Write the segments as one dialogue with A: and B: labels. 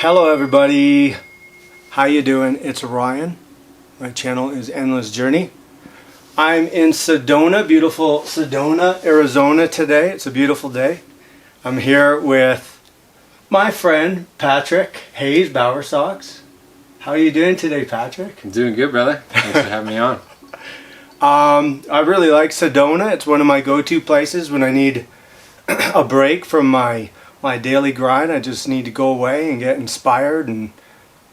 A: Hello everybody, how you doing? It's Ryan. My channel is Endless Journey. I'm in Sedona, beautiful Sedona, Arizona today. It's a beautiful day. I'm here with my friend Patrick Haize Bowersox. How are you doing today, Patrick?
B: I'm doing good, brother. Thanks for having me on.
A: I really like Sedona. It's one of my go-to places when I need a break from my daily grind. I just need to go away and get inspired and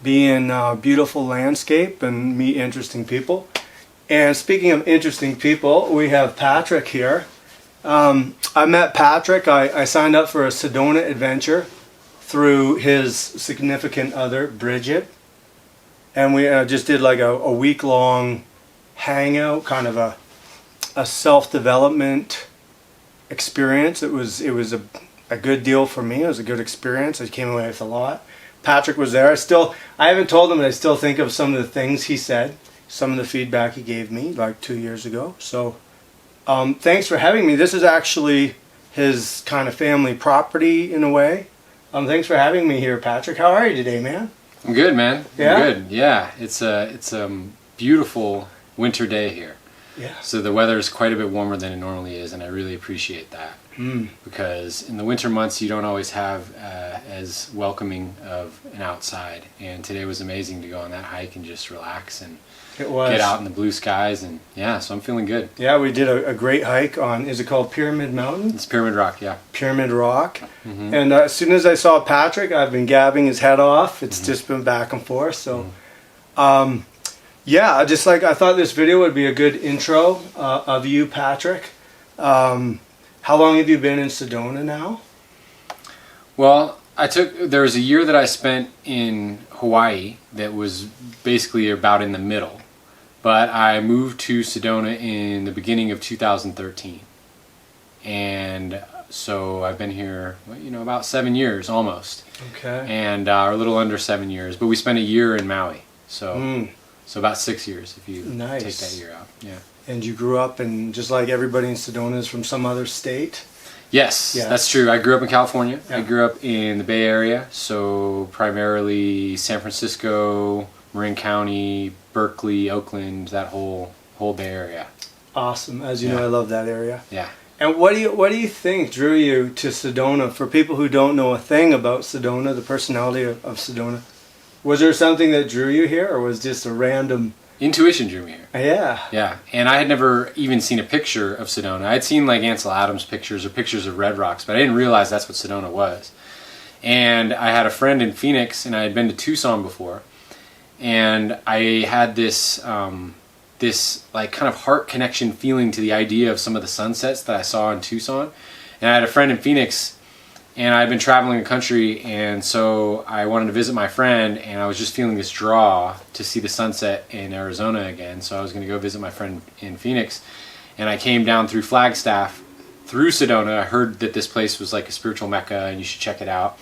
A: be in a beautiful landscape and meet interesting people. And speaking of interesting people, we have Patrick here. I met Patrick. I signed up for a Sedona adventure through his significant other, Bridget. And we just did like a week-long hangout, kind of a self-development experience. It was a good deal for me. It was a good experience. I came away with a lot. Patrick was there. I haven't told him, but I still think of some of the things he said, some of the feedback he gave me like 2 years ago. So thanks for having me. This is actually his kind of family property in a way. Thanks for having me here, Patrick. How are you today, man?
B: I'm good, man.
A: Yeah?
B: I'm good. Yeah, it's a beautiful winter day here.
A: Yeah.
B: So the weather is quite a bit warmer than it normally is, and I really appreciate that. Because in the winter months you don't always have as welcoming of an outside, and today was amazing to go on that hike and just relax and get out in the blue skies, and yeah, so I'm feeling good.
A: Yeah, we did a great hike on, is it called Pyramid Mountain?
B: It's Pyramid Rock, yeah.
A: Pyramid Rock. And as soon as I saw Patrick, I've been gabbing his head off. It's just been back and forth. So yeah, I thought this video would be a good intro of you, Patrick. How long have you been in Sedona now?
B: Well, there was a year that I spent in Hawaii that was basically about in the middle, but I moved to Sedona in the beginning of 2013, and so I've been here, about 7 years almost. Okay. And or a little under 7 years, but we spent a year in Maui, so about 6 years if you take that year out. Yeah. And
A: you grew up in, just like everybody in Sedona, is from some other state?
B: Yes, that's true. I grew up in California. Yeah. I grew up in the Bay Area, so primarily San Francisco, Marin County, Berkeley, Oakland, that whole Bay Area.
A: Awesome. As you know, I love that area.
B: Yeah.
A: And what do you think drew you to Sedona? For people who don't know a thing about Sedona, the personality of Sedona, was there something that drew you here, or was it just a random...
B: Intuition drew me here.
A: Yeah.
B: Yeah, and I had never even seen a picture of Sedona. I'd seen like Ansel Adams pictures or pictures of Red Rocks, but I didn't realize that's what Sedona was. And I had a friend in Phoenix, and I had been to Tucson before, and I had this like kind of heart connection feeling to the idea of some of the sunsets that I saw in Tucson. And I had a friend in Phoenix, and I'd been traveling the country, and so I wanted to visit my friend, and I was just feeling this draw to see the sunset in Arizona again. So I was going to go visit my friend in Phoenix, and I came down through Flagstaff, through Sedona. I heard that this place was like a spiritual mecca, and you should check it out.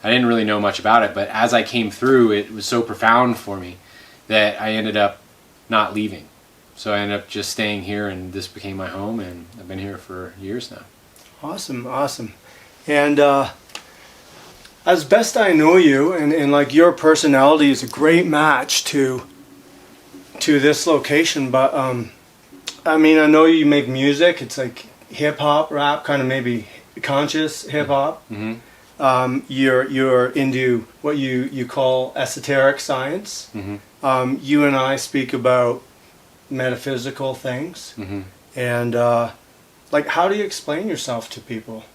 B: I didn't really know much about it, but as I came through, it was so profound for me that I ended up not leaving. So I ended up just staying here, and this became my home, and I've been here for years now.
A: Awesome, awesome. And as best I know you, and like your personality is a great match to this location, but I mean, I know you make music. It's like hip hop, rap, kind of maybe conscious hip hop. You're into what you call esoteric science. You and I speak about metaphysical things, and like, how do you explain yourself to people?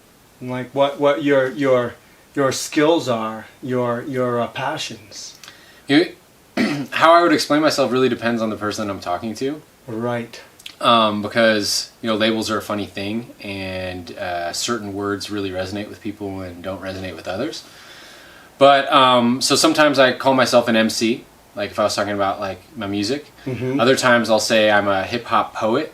A: And like what your skills are, your passions.
B: How I would explain myself really depends on the person I'm talking to.
A: Right.
B: Because labels are a funny thing, and certain words really resonate with people and don't resonate with others. But so sometimes I call myself an MC, like if I was talking about like my music. Other times I'll say I'm a hip hop poet.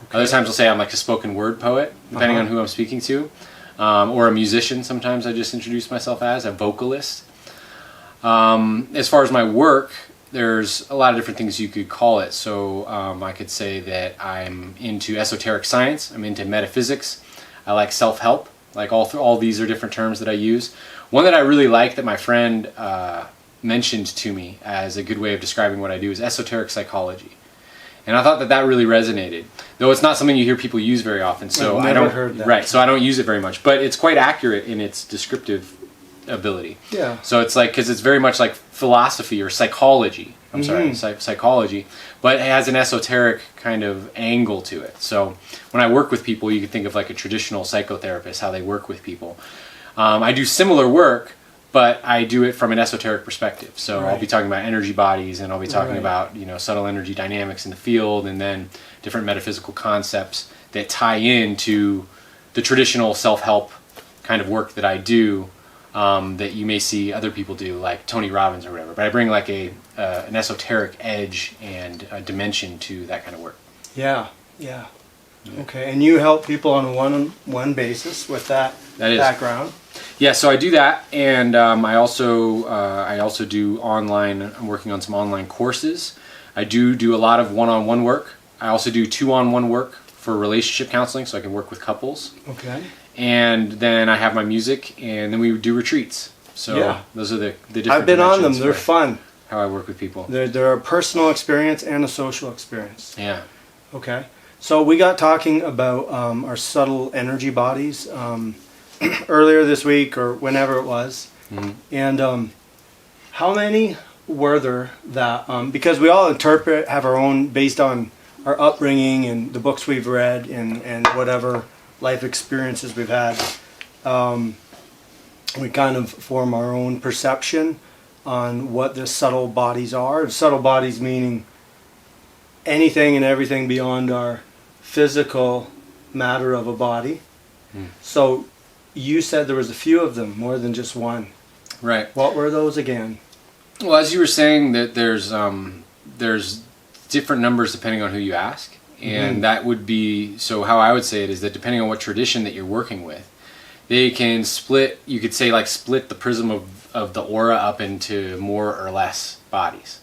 B: Okay. Other times I'll say I'm like a spoken word poet, depending on who I'm speaking to. Or a musician, sometimes I just introduce myself as a vocalist. As far as my work, there's a lot of different things you could call it. So I could say that I'm into esoteric science, I'm into metaphysics, I like self-help, Like all these are different terms that I use. One that I really like that my friend mentioned to me as a good way of describing what I do is esoteric psychology. And I thought that really resonated, though it's not something you hear people use very often. So
A: I've never heard that.
B: Right, so I don't use it very much, but it's quite accurate in its descriptive ability.
A: Yeah.
B: So it's like, because it's very much like philosophy or psychology. I'm sorry, psychology, but it has an esoteric kind of angle to it. So when I work with people, you can think of like a traditional psychotherapist, how they work with people. I do similar work, but I do it from an esoteric perspective. So I'll be talking about energy bodies, and I'll be talking about, you know, subtle energy dynamics in the field, and then different metaphysical concepts that tie into the traditional self-help kind of work that I do, that you may see other people do, like Tony Robbins or whatever. But I bring like an esoteric edge and a dimension to that kind of work.
A: Yeah. Okay, and you help people on a one-on-one basis with that background.
B: Yeah, so I do that, and I also do online. I'm working on some online courses. I do a lot of one-on-one work. I also do two-on-one work for relationship counseling, so I can work with couples.
A: Okay.
B: And then I have my music, and then we do retreats. So those are the different.
A: I've been on them. They're fun.
B: How I work with people.
A: They're a personal experience and a social experience.
B: Yeah.
A: Okay. So we got talking about our subtle energy bodies earlier this week or whenever it was. Mm-hmm. And how many were there that, because we all have our own based on our upbringing and the books we've read and whatever life experiences we've had, we kind of form our own perception on what the subtle bodies are. Subtle bodies meaning anything and everything beyond our physical matter of a body. So you said there was a few of them, more than just one.
B: Right.
A: What were those again?
B: Well, as you were saying, that there's different numbers depending on who you ask, and that would be, so how I would say it is that depending on what tradition that you're working with, they can split. You could say like split the prism of the aura up into more or less bodies.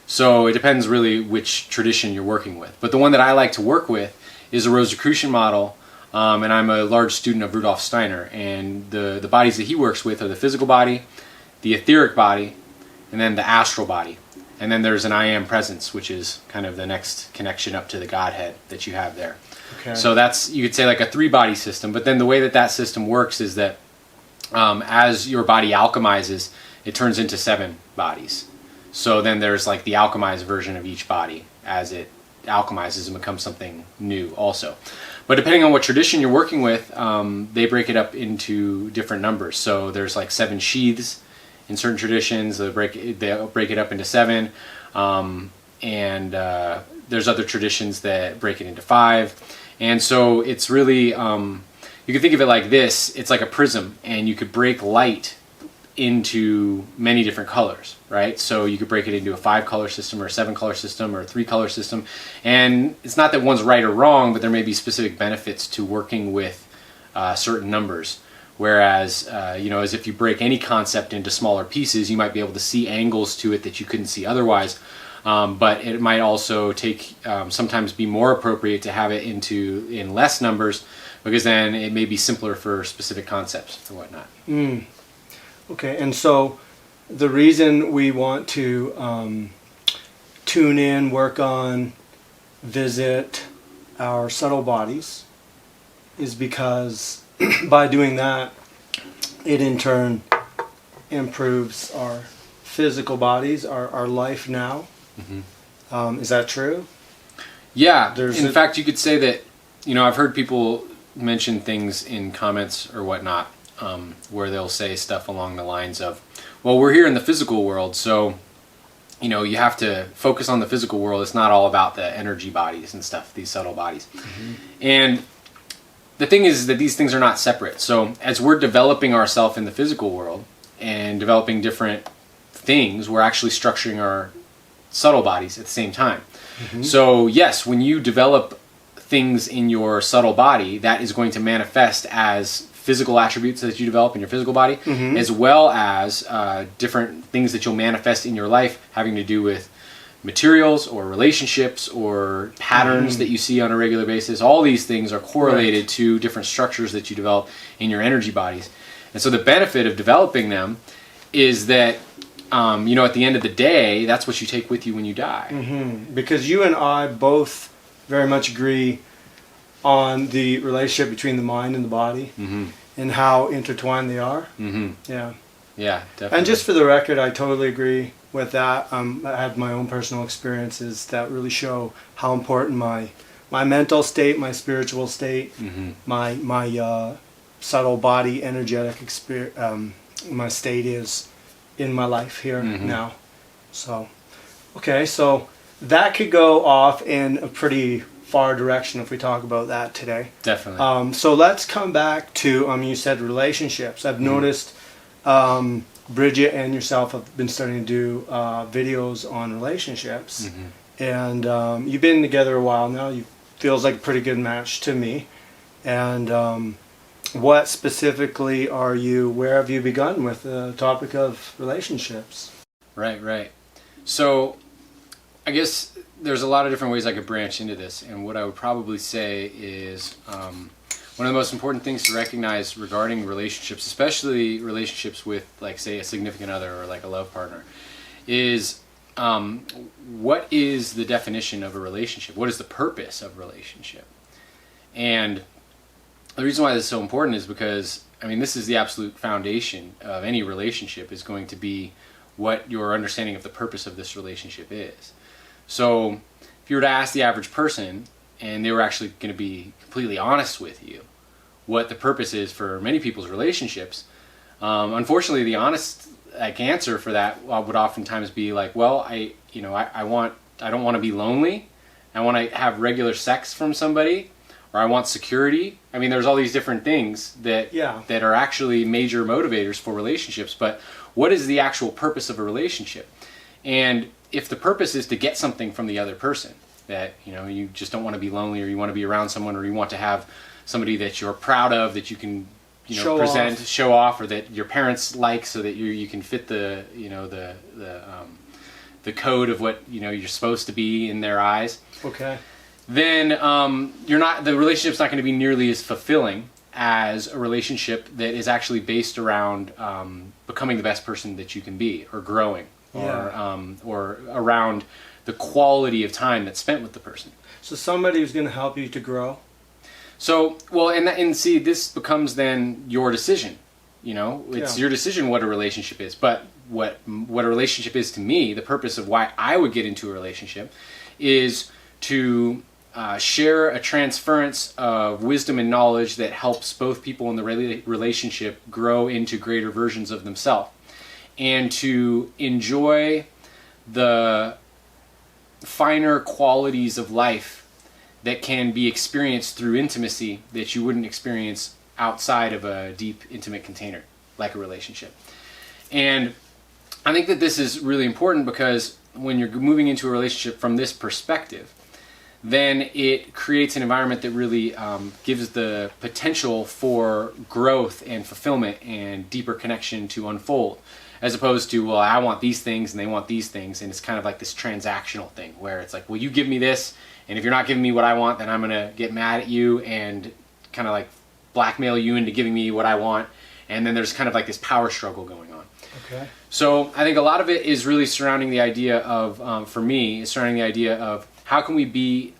B: So it depends really which tradition you're working with. But the one that I like to work with is a Rosicrucian model, and I'm a large student of Rudolf Steiner. And the bodies that he works with are the physical body, the etheric body, and then the astral body. And then there's an I am presence, which is kind of the next connection up to the Godhead that you have there. Okay. So that's, you could say, like a 3-body system. But then the way that system works is that as your body alchemizes, it turns into 7 bodies. So then there's like the alchemized version of each body as it alchemizes and becomes something new also. But depending on what tradition you're working with, they break it up into different numbers. So there's like 7 sheaths in certain traditions. They'll break it up into 7. And there's other traditions that break it into 5. And so it's really, you can think of it like this. It's like a prism, and you could break light into many different colors, right? So you could break it into a 5-color system or a 7-color system or a 3-color system. And it's not that one's right or wrong, but there may be specific benefits to working with certain numbers. Whereas, as if you break any concept into smaller pieces, you might be able to see angles to it that you couldn't see otherwise. But it might also sometimes be more appropriate to have it in less numbers, because then it may be simpler for specific concepts or whatnot.
A: Okay, and so the reason we want to tune in, work on, visit our subtle bodies is because by doing that, it in turn improves our physical bodies, our life now. Is that true?
B: Yeah. In fact, you could say that, I've heard people mention things in comments or whatnot, where they'll say stuff along the lines of, well, we're here in the physical world, so, you have to focus on the physical world. It's not all about the energy bodies and stuff, these subtle bodies. And the thing is that these things are not separate. So as we're developing ourselves in the physical world and developing different things, we're actually structuring our subtle bodies at the same time. So yes, when you develop things in your subtle body, that is going to manifest as physical attributes that you develop in your physical body, as well as different things that you'll manifest in your life having to do with materials or relationships or patterns that you see on a regular basis. All these things are correlated to different structures that you develop in your energy bodies. And so the benefit of developing them is that, at the end of the day, that's what you take with you when you die.
A: Because you and I both very much agree on the relationship between the mind and the body and how intertwined they are. Yeah.
B: Yeah, definitely.
A: And just for the record, I totally agree with that. I had my own personal experiences that really show how important my mental state, my spiritual state, my subtle body energetic my state is in my life here now. So, okay, so that could go off in a pretty far direction if we talk about that today.
B: Definitely.
A: So let's come back to, you said relationships. I've noticed Bridget and yourself have been starting to do videos on relationships. And you've been together a while now. You feels like a pretty good match to me. And what specifically where have you begun with the topic of relationships?
B: Right. So I guess there's a lot of different ways I could branch into this, and what I would probably say is one of the most important things to recognize regarding relationships, especially relationships with, like, say, a significant other or like a love partner, is what is the definition of a relationship? What is the purpose of a relationship? And the reason why this is so important is because, this is the absolute foundation of any relationship, is going to be what your understanding of the purpose of this relationship is. So if you were to ask the average person, and they were actually going to be completely honest with you, what the purpose is for many people's relationships, unfortunately the honest answer for that would oftentimes be like, well, I don't want to be lonely, I want to have regular sex from somebody, or I want security. There's all these different things that are actually major motivators for relationships, but what is the actual purpose of a relationship? And if the purpose is to get something from the other person, that you just don't want to be lonely, or you want to be around someone, or you want to have somebody that you're proud of, that you can show off, or that your parents like, so that you can fit the code of what you're supposed to be in their eyes.
A: Okay.
B: Then the relationship's not going to be nearly as fulfilling as a relationship that is actually based around becoming the best person that you can be, or growing, or around the quality of time that's spent with the person.
A: So somebody who's going to help you to grow.
B: So, see, this becomes then your decision. It's your decision what a relationship is. But what a relationship is to me, the purpose of why I would get into a relationship, is to share a transference of wisdom and knowledge that helps both people in the relationship grow into greater versions of themselves, and to enjoy the finer qualities of life that can be experienced through intimacy that you wouldn't experience outside of a deep, intimate container like a relationship. And I think that this is really important, because when you're moving into a relationship from this perspective, then it creates an environment that really gives the potential for growth and fulfillment and deeper connection to unfold, as opposed to, well, I want these things and they want these things, and it's kind of like this transactional thing where it's like, well, you give me this, and if you're not giving me what I want, then I'm going to get mad at you and kind of like blackmail you into giving me what I want, and then there's kind of like this power struggle going on.
A: Okay.
B: So I think a lot of it is really surrounding the idea of, for me, is surrounding the idea of how can we be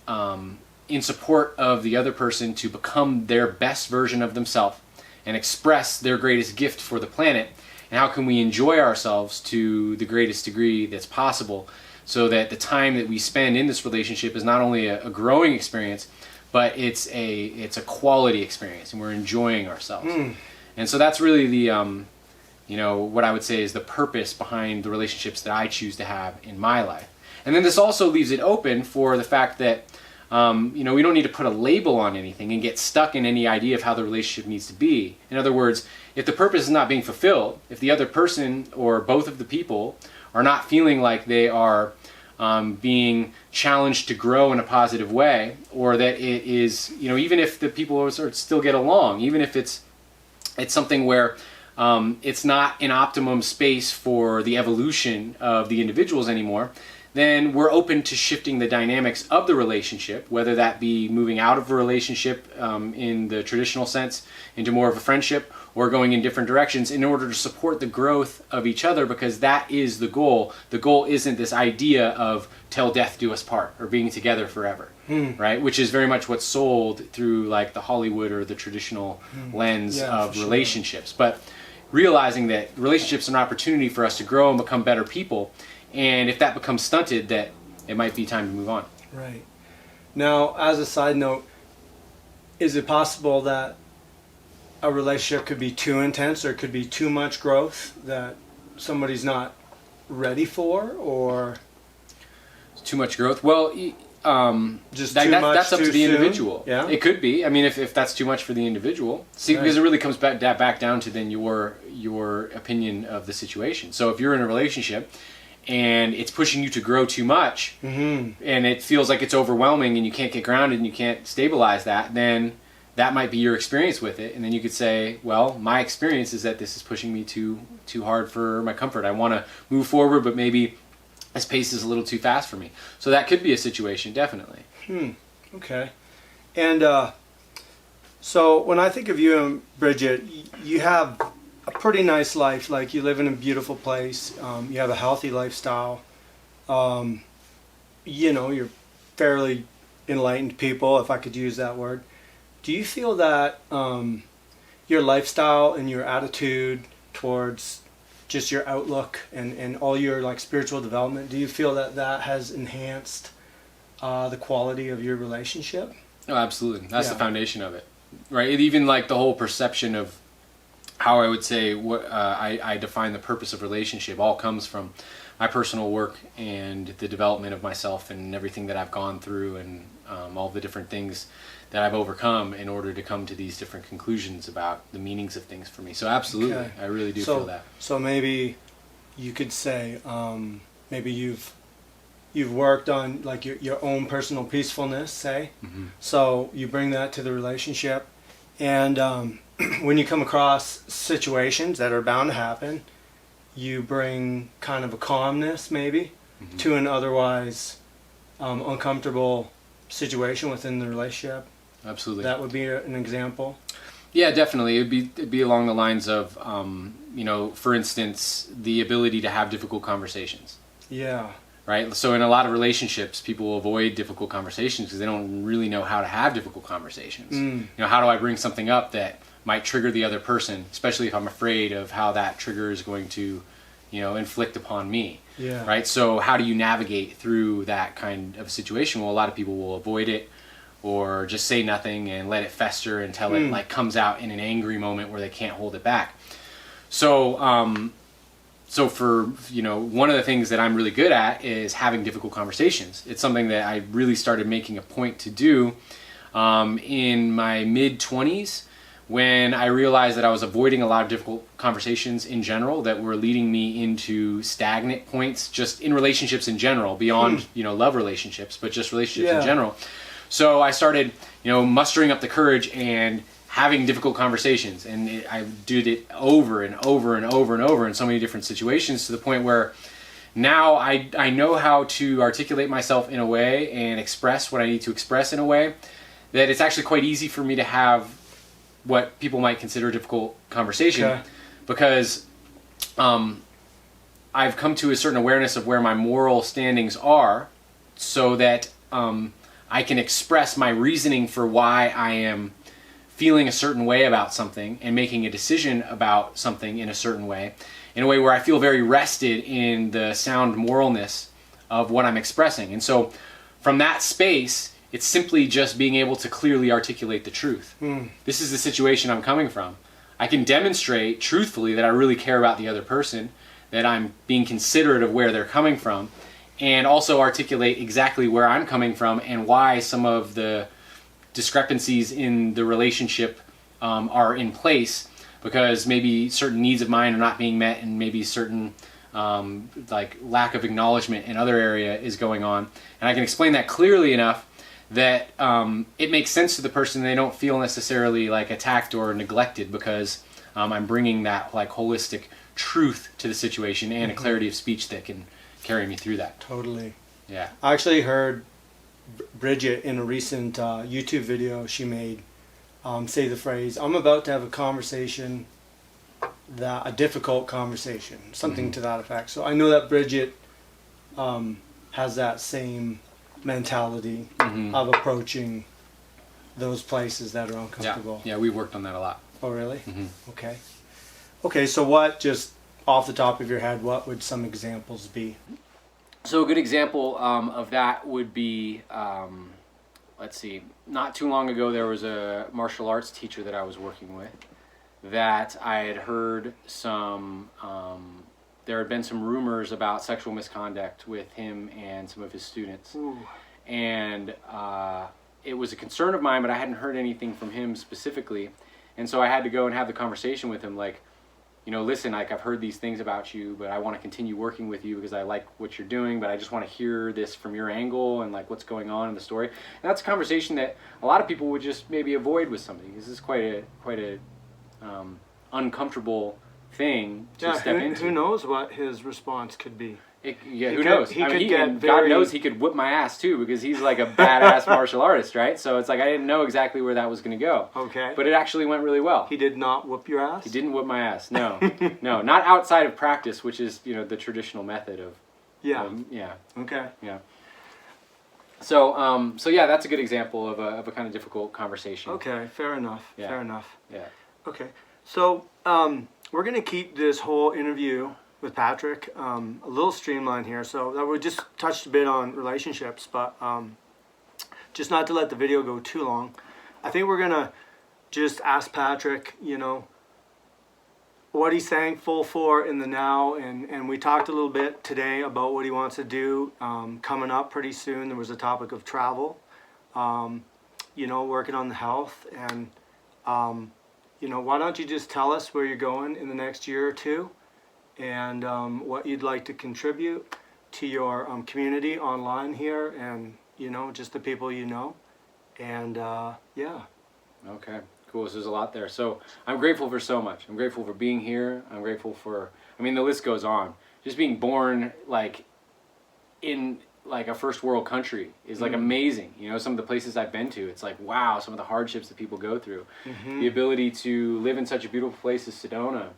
B: in support of the other person to become their best version of themselves and express their greatest gift for the planet, and how can we enjoy ourselves to the greatest degree that's possible, so that the time that we spend in this relationship is not only a growing experience, but it's a quality experience, and we're enjoying ourselves. And so that's really the what I would say is the purpose behind the relationships that I choose to have in my life. And then this also leaves it open for the fact that we don't need to put a label on anything and get stuck in any idea of how the relationship needs to be. In other words, if the purpose is not being fulfilled, if the other person or both of the people are not feeling like they are being challenged to grow in a positive way, or that it is, even if the people still get along, even if it's something where it's not an optimum space for the evolution of the individuals anymore, then we're open to shifting the dynamics of the relationship, whether that be moving out of a relationship in the traditional sense into more of a friendship, or going in different directions in order to support the growth of each other, because that is the goal. The goal isn't this idea of till death do us part or being together forever, right? Which is very much what's sold through like the Hollywood or the traditional lens of relationships. But realizing that relationships are an opportunity for us to grow and become better people, and if that becomes stunted, that it might be time to move on.
A: Right. Now, as a side note, is it possible that a relationship could be too intense or could be too much growth that somebody's not ready for, or
B: too much growth? Well,
A: just too much
B: that's up
A: too
B: to the
A: soon?
B: individual.
A: Yeah,
B: it could be. I mean, if that's too much for the individual, see,
A: right.
B: because it really comes back down to then your opinion of the situation. So if you're in a relationship and it's pushing you to grow too much, and it feels like it's overwhelming and you can't get grounded and you can't stabilize that, then that might be your experience with it. And then you could say, well, my experience is that this is pushing me too hard for my comfort. I want to move forward, but maybe this pace is a little too fast for me. So that could be a situation, definitely.
A: Okay. And so when I think of you and Bridget, you have a pretty nice life. Like, you live in a beautiful place. You have a healthy lifestyle. You know, you're fairly enlightened people, if I could use that word. Do you feel that your lifestyle and your attitude towards just your outlook and all your like spiritual development, do you feel that that has enhanced the quality of your relationship?
B: Oh, absolutely. That's the foundation of it, right? Even like the whole perception of how I would say what I define the purpose of relationship all comes from my personal work and the development of myself and everything that I've gone through, and all the different things that I've overcome in order to come to these different conclusions about the meanings of things for me. So absolutely, okay. I really do feel that.
A: So maybe you could say, maybe you've worked on like your own personal peacefulness, say. So you bring that to the relationship, and when you come across situations that are bound to happen, you bring kind of a calmness maybe to an otherwise uncomfortable situation within the relationship.
B: Absolutely.
A: That would be an example.
B: Yeah, definitely. It'd be along the lines of, you know, for instance, the ability to have difficult conversations.
A: Yeah.
B: Right? So in a lot of relationships, people will avoid difficult conversations because they don't really know how to have difficult conversations. You know, how do I bring something up that might trigger the other person, especially if I'm afraid of how that trigger is going to, you know, inflict upon me.
A: Yeah.
B: Right? So how do you navigate through that kind of situation? Well, a lot of people will avoid it or just say nothing and let it fester until it like comes out in an angry moment where they can't hold it back. So, so for, you know, one of the things that I'm really good at is having difficult conversations. It's something that I really started making a point to do in my mid-20s, when I realized that I was avoiding a lot of difficult conversations in general that were leading me into stagnant points just in relationships in general, beyond, you know, love relationships, but just relationships in general. So I started, you know, mustering up the courage and having difficult conversations, and I did it over and over and over and over in so many different situations, to the point where now I know how to articulate myself in a way and express what I need to express in a way that it's actually quite easy for me to have what people might consider a difficult conversation, because I've come to a certain awareness of where my moral standings are, so that I can express my reasoning for why I am feeling a certain way about something and making a decision about something in a certain way, in a way where I feel very rested in the sound moralness of what I'm expressing. And so from that space, it's simply just being able to clearly articulate the truth. This is the situation I'm coming from. I can demonstrate truthfully that I really care about the other person, that I'm being considerate of where they're coming from, and also articulate exactly where I'm coming from and why some of the discrepancies in the relationship are in place, because maybe certain needs of mine are not being met, and maybe certain like lack of acknowledgement in other area is going on. And I can explain that clearly enough that it makes sense to the person. They don't feel necessarily like attacked or neglected, because I'm bringing that like holistic truth to the situation and a clarity of speech that can carry me through that.
A: Totally.
B: Yeah.
A: I actually heard Bridget in a recent YouTube video she made say the phrase, "I'm about to have a conversation, a difficult conversation," something to that effect. So I know that Bridget has that same mentality of approaching those places that are uncomfortable.
B: Yeah, we worked on that a lot.
A: Oh, really? Okay. Okay, so what, just off the top of your head, what would some examples be?
B: So a good example of that would be, let's see, not too long ago there was a martial arts teacher that I was working with that I had heard there had been some rumors about sexual misconduct with him and some of his students.
A: Ooh.
B: And it was a concern of mine, but I hadn't heard anything from him specifically. And so I had to go and have the conversation with him, like, you know, listen, like, I've heard these things about you, but I want to continue working with you because I like what you're doing, but I just want to hear this from your angle and like what's going on in the story. And that's a conversation that a lot of people would just maybe avoid with somebody. This is quite a uncomfortable thing to step into.
A: Who knows what his response could be?
B: Who knows?
A: God
B: knows he could whip my ass too, because he's like a badass martial artist, right? So it's like I didn't know exactly where that was going to go.
A: Okay.
B: But it actually went really well.
A: He did not whoop your ass?
B: He didn't whip my ass. No. No, not outside of practice, which is, you know, the traditional method of.
A: Yeah.
B: Yeah.
A: Okay.
B: Yeah. So yeah, that's a good example of a kind of difficult conversation.
A: Okay, fair enough.
B: Yeah.
A: Fair enough.
B: Yeah.
A: Okay. So we're going to keep this whole interview with Patrick a little streamlined here. So that we just touched a bit on relationships, but just not to let the video go too long. I think we're going to just ask Patrick, you know, what he's thankful for in the now. And we talked a little bit today about what he wants to do coming up pretty soon. There was a topic of travel, you know, working on the health. And, you know, why don't you just tell us where you're going in the next year or two, and what you'd like to contribute to your community online here, and, you know, just the people you know. And yeah.
B: Okay, cool. So there's a lot there. So I'm grateful for so much. I'm grateful for being here. I'm grateful for, I mean, the list goes on. Just being born like in like a first world country is like amazing. You know, some of the places I've been to, it's like, wow, some of the hardships that people go through. The ability to live in such a beautiful place as Sedona,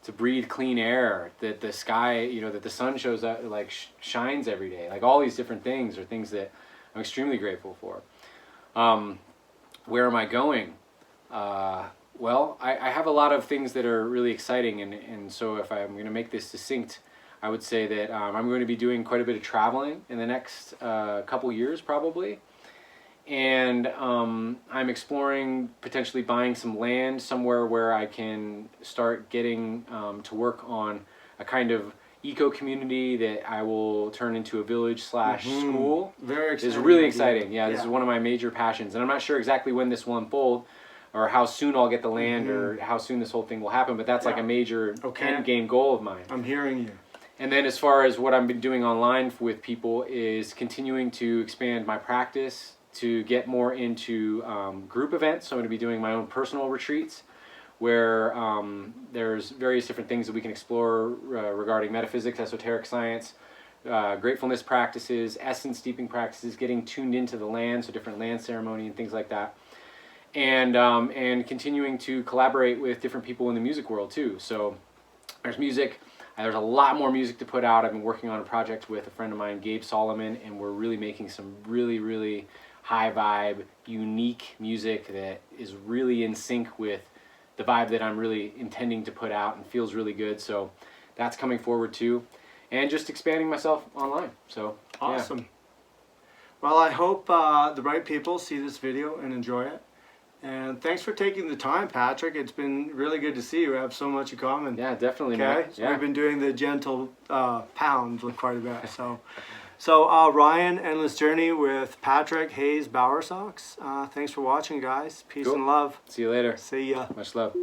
B: to breathe clean air, that the sky, you know, that the sun shows up, like shines every day. Like all these different things are things that I'm extremely grateful for. Where am I going? Well, I have a lot of things that are really exciting, and so if I'm going to make this succinct, I would say that I'm going to be doing quite a bit of traveling in the next couple years probably. And I'm exploring potentially buying some land somewhere where I can start getting to work on a kind of eco-community that I will turn into a village/school.
A: Very exciting.
B: It's really exciting. Yeah, this is one of my major passions. And I'm not sure exactly when this will unfold, or how soon I'll get the land, or how soon this whole thing will happen, but that's like a major end game goal of mine.
A: I'm hearing you.
B: And then as far as what I've been doing online with people is continuing to expand my practice, to get more into group events. So I'm going to be doing my own personal retreats where there's various different things that we can explore regarding metaphysics, esoteric science, gratefulness practices, essence steeping practices, getting tuned into the land, so different land ceremony and things like that. And continuing to collaborate with different people in the music world too. So there's music. There's a lot more music to put out. I've been working on a project with a friend of mine, Gabe Solomon, and we're really making some really, really high vibe, unique music that is really in sync with the vibe that I'm really intending to put out and feels really good. So that's coming forward too. And just expanding myself online. So
A: awesome. Yeah. Well, I hope the right people see this video and enjoy it. And thanks for taking the time, Patrick. It's been really good to see you. We have so much in common.
B: Yeah, definitely.
A: Okay, so we've been doing the gentle pound quite a bit. So Ryan, Endless Journey with Patrick Haize Bowersox. Thanks for watching, guys. Peace and love.
B: See you later.
A: See ya.
B: Much love.